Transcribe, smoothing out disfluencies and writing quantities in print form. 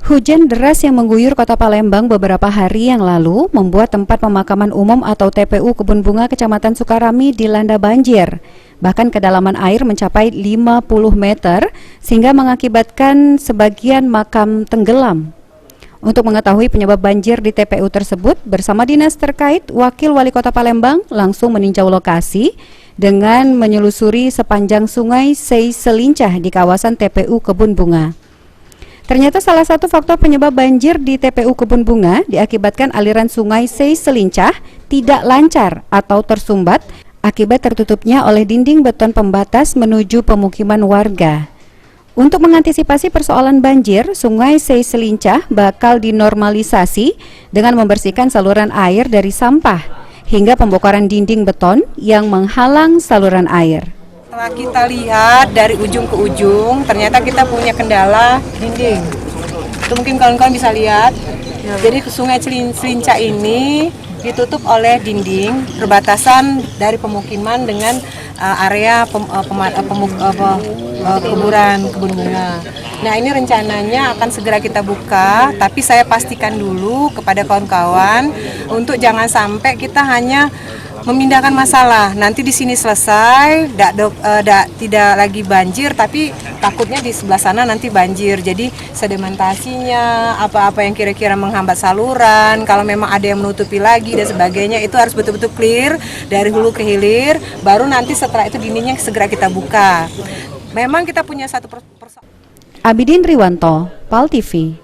Hujan deras yang mengguyur kota Palembang beberapa hari yang lalu membuat tempat pemakaman umum atau TPU Kebun Bunga Kecamatan Sukarami dilanda banjir. Bahkan kedalaman air mencapai 50 meter sehingga mengakibatkan sebagian makam tenggelam. Untuk mengetahui penyebab banjir di TPU tersebut, bersama dinas terkait, Wakil Wali Kota Palembang langsung meninjau lokasi dengan menyelusuri sepanjang sungai Sei Selincah di kawasan TPU Kebun Bunga. Ternyata salah satu faktor penyebab banjir di TPU Kebun Bunga diakibatkan aliran sungai Sei Selincah tidak lancar atau tersumbat akibat tertutupnya oleh dinding beton pembatas menuju pemukiman warga. Untuk mengantisipasi persoalan banjir, sungai Sei Selincah bakal dinormalisasi dengan membersihkan saluran air dari sampah hingga pembongkaran dinding beton yang menghalang saluran air. Setelah kita lihat dari ujung ke ujung, ternyata kita punya kendala dinding. Itu mungkin kawan-kawan bisa lihat. Jadi sungai Selincah ini ditutup oleh dinding perbatasan dari pemukiman dengan area kuburan kebun bunga. Nah, ini rencananya akan segera kita buka, tapi saya pastikan dulu kepada kawan-kawan untuk jangan sampai kita hanya memindahkan masalah. Nanti di sini selesai, tidak lagi banjir, tapi takutnya di sebelah sana nanti banjir. Jadi sedimentasinya, apa-apa yang kira-kira menghambat saluran, kalau memang ada yang menutupi lagi dan sebagainya, itu harus betul-betul clear dari hulu ke hilir. Baru nanti setelah itu dindingnya segera kita buka. Memang kita punya satu persoalan. Abidin Riwanto, PAL TV.